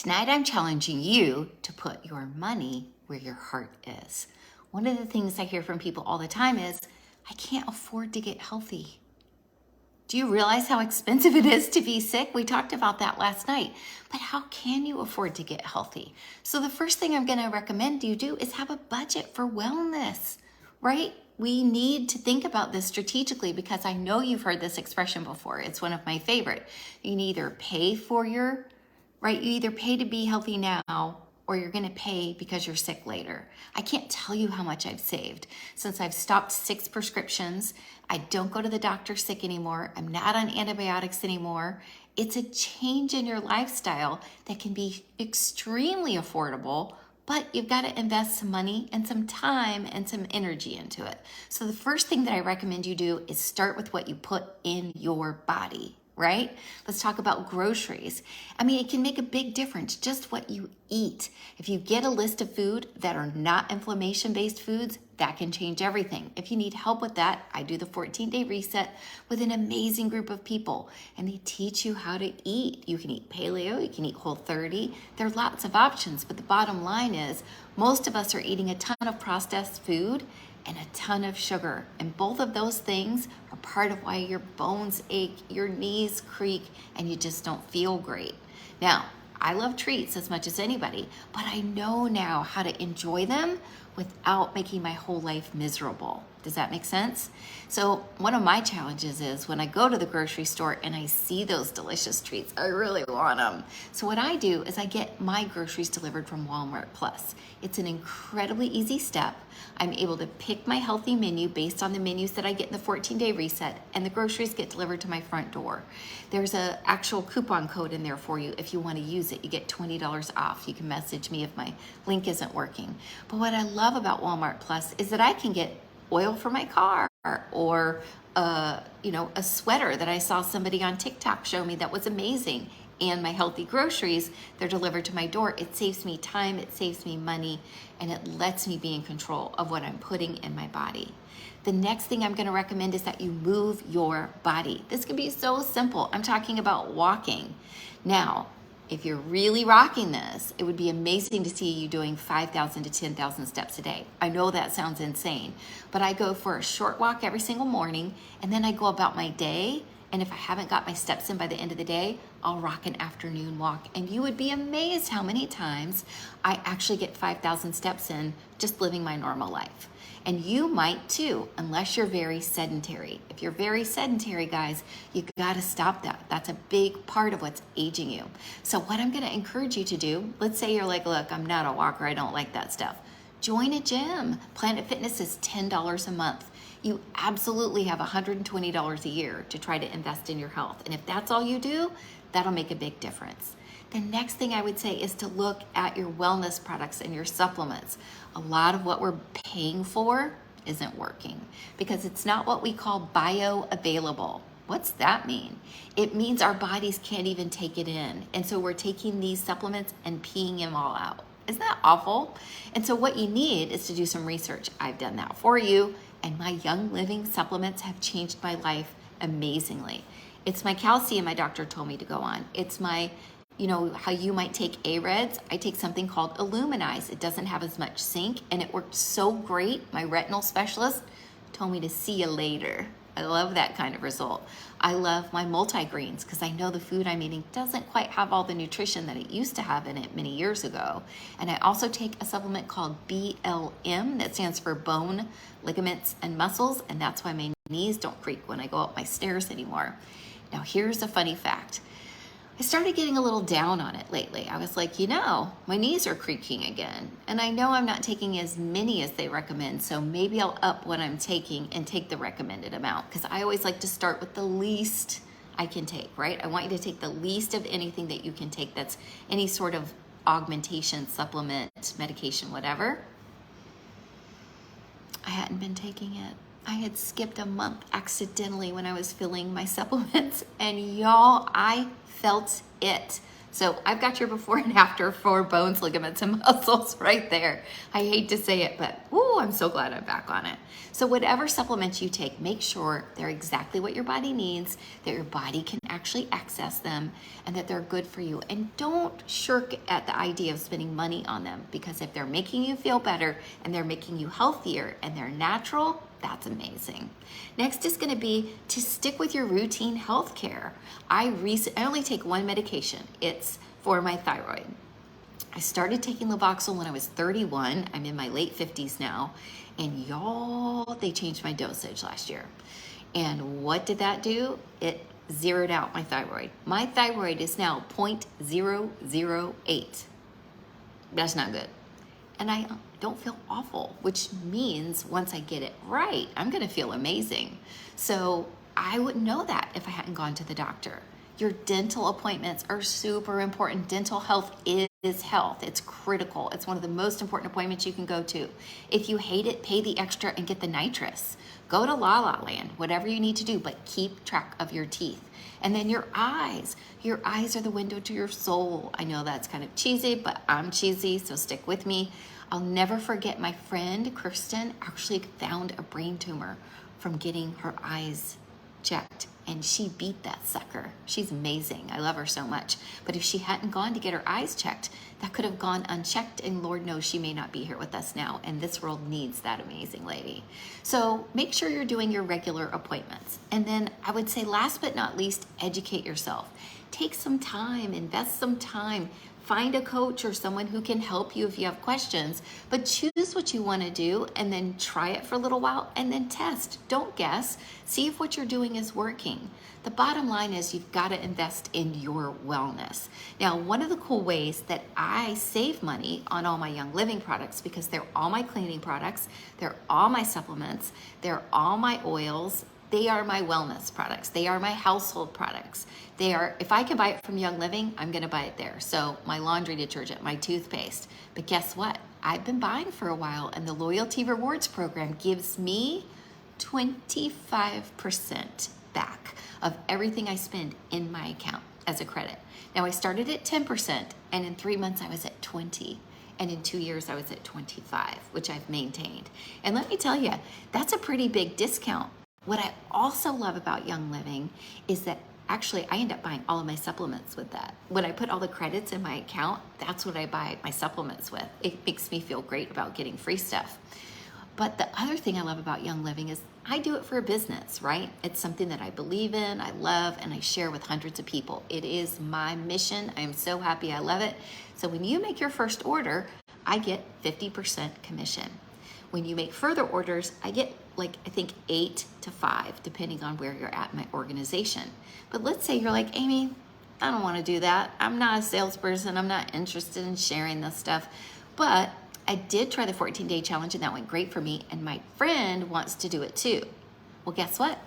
Tonight, I'm challenging you to put your money where your heart is. One of the things I hear from people all the time is, I can't afford to get healthy. Do you realize how expensive it is to be sick? We talked about that last night. But how can you afford to get healthy? So the first thing I'm going to recommend you do is have a budget for wellness, right? We need to think about this strategically because I know you've heard this expression before. It's one of my favorite. You can either pay for your right? You either pay to be healthy now or you're going to pay because you're sick later. I can't tell you how much I've saved since I've stopped 6 prescriptions. I don't go to the doctor sick anymore. I'm not on antibiotics anymore. It's a change in your lifestyle that can be extremely affordable, but you've got to invest some money and some time and some energy into it. So the first thing that I recommend you do is start with what you put in your body. Right? Let's talk about groceries. I mean, it can make a big difference just what you eat. If you get a list of food that are not inflammation-based foods, that can change everything. If you need help with that, I do the 14-day reset with an amazing group of people, and they teach you how to eat. You can eat paleo, you can eat Whole30. There are lots of options, but the bottom line is most of us are eating a ton of processed food and a ton of sugar. And both of those things are part of why your bones ache, your knees creak, and you just don't feel great. Now, I love treats as much as anybody, but I know now how to enjoy them without making my whole life miserable. Does that make sense? So one of my challenges is when I go to the grocery store and I see those delicious treats, I really want them. So what I do is I get my groceries delivered from Walmart Plus. It's an incredibly easy step. I'm able to pick my healthy menu based on the menus that I get in the 14-day reset, and the groceries get delivered to my front door. There's an actual coupon code in there for you if you want to use it. You get $20 off. You can message me if my link isn't working. But what I love about Walmart Plus is that I can get oil for my car or a sweater that I saw somebody on TikTok show me that was amazing, and my healthy groceries, they're delivered to my door. It saves me time, it saves me money, and it lets me be in control of what I'm putting in my body. The next thing I'm going to recommend is that you move your body. This can be so simple. I'm talking about walking. Now, if you're really rocking this, it would be amazing to see you doing 5,000 to 10,000 steps a day. I know that sounds insane, but I go for a short walk every single morning, and then I go about my day. And if I haven't got my steps in by the end of the day, I'll rock an afternoon walk. And you would be amazed how many times I actually get 5,000 steps in just living my normal life. And you might too, unless you're very sedentary. If you're very sedentary, guys, you gotta stop that. That's a big part of what's aging you. So what I'm gonna encourage you to do, let's say you're like, look, I'm not a walker, I don't like that stuff. Join a gym. Planet Fitness is $10 a month. You absolutely have $120 a year to try to invest in your health. And if that's all you do, that'll make a big difference. The next thing I would say is to look at your wellness products and your supplements. A lot of what we're paying for isn't working because it's not what we call bioavailable. What's that mean? It means our bodies can't even take it in. And so we're taking these supplements and peeing them all out. Isn't that awful? And so what you need is to do some research. I've done that for you, and my Young Living supplements have changed my life amazingly. It's my calcium my doctor told me to go on. It's my, how you might take AREDS. I take something called Illuminize. It doesn't have as much zinc, and it worked so great. My retinal specialist told me to see you later. I love that kind of result. I love my multigreens because I know the food I'm eating doesn't quite have all the nutrition that it used to have in it many years ago. And I also take a supplement called BLM that stands for bone, ligaments, and muscles. And that's why my knees don't creak when I go up my stairs anymore. Now, here's a funny fact. I started getting a little down on it lately. I was like, my knees are creaking again. And I know I'm not taking as many as they recommend, so maybe I'll up what I'm taking and take the recommended amount, because I always like to start with the least I can take, right? I want you to take the least of anything that you can take that's any sort of augmentation, supplement, medication, whatever. I hadn't been taking it. I had skipped a month accidentally when I was filling my supplements, and y'all, I felt it. So I've got your before and after for bones, ligaments, and muscles right there. I hate to say it, but ooh, I'm so glad I'm back on it. So whatever supplements you take, make sure they're exactly what your body needs, that your body can actually access them, and that they're good for you. And don't shirk at the idea of spending money on them, because if they're making you feel better and they're making you healthier and they're natural, that's amazing. Next is going to be to stick with your routine health care. I only take one medication. It's for my thyroid. I started taking Levoxyl when I was 31. I'm in my late 50s now. And y'all, they changed my dosage last year. And what did that do? It zeroed out my thyroid. My thyroid is now 0.008. That's not good. And I don't feel awful, which means once I get it right, I'm gonna feel amazing. So I wouldn't know that if I hadn't gone to the doctor. Your dental appointments are super important. Dental health is health. It's critical. It's one of the most important appointments you can go to. If you hate it, pay the extra and get the nitrous. Go to La La Land, whatever you need to do, but keep track of your teeth. And then your eyes. Your eyes are the window to your soul. I know that's kind of cheesy, but I'm cheesy, so stick with me. I'll never forget my friend, Kirsten, actually found a brain tumor from getting her eyes checked. And she beat that sucker. She's amazing. I love her so much. But if she hadn't gone to get her eyes checked, that could have gone unchecked, and Lord knows she may not be here with us now. And this world needs that amazing lady. So make sure you're doing your regular appointments. And then I would say, last but not least, educate yourself. Take some time, invest some time. Find a coach or someone who can help you if you have questions, but choose what you want to do and then try it for a little while and then test. Don't guess. See if what you're doing is working. The bottom line is you've got to invest in your wellness. Now, one of the cool ways that I save money on all my Young Living products, because they're all my cleaning products, they're all my supplements, they're all my oils, they are my wellness products. They are my household products. They are, if I can buy it from Young Living, I'm gonna buy it there. So my laundry detergent, my toothpaste. But guess what? I've been buying for a while, and the Loyalty Rewards program gives me 25% back of everything I spend in my account as a credit. Now I started at 10%, and in 3 months I was at 20. And in 2 years I was at 25, which I've maintained. And let me tell you, that's a pretty big discount. What I also love about Young Living is that actually I end up buying all of my supplements with that. When I put all the credits in my account, that's what I buy my supplements with. It makes me feel great about getting free stuff. But the other thing I love about Young Living is I do it for a business, right? It's something that I believe in, I love, and I share with hundreds of people. It is my mission. I am so happy I love it. So when you make your first order, I get 50% commission. When you make further orders, I get I think 8 to 5, depending on where you're at in my organization. But let's say you're like, Amy, I don't want to do that. I'm not a salesperson. I'm not interested in sharing this stuff. But I did try the 14-day challenge, and that went great for me. And my friend wants to do it too. Well, guess what?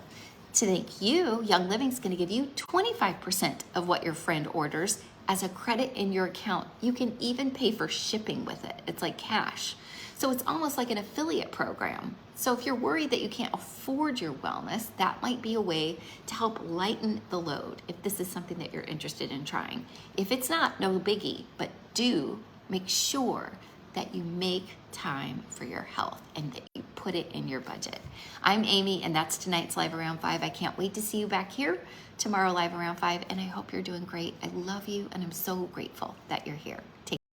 To thank you, Young Living's going to give you 25% of what your friend orders as a credit in your account. You can even pay for shipping with it. It's like cash. So it's almost like an affiliate program. So if you're worried that you can't afford your wellness, that might be a way to help lighten the load if this is something that you're interested in trying. If it's not, no biggie, but do make sure that you make time for your health and that you put it in your budget. I'm Amy, and that's tonight's Live Around 5. I can't wait to see you back here tomorrow, Live Around 5, and I hope you're doing great. I love you, and I'm so grateful that you're here. Take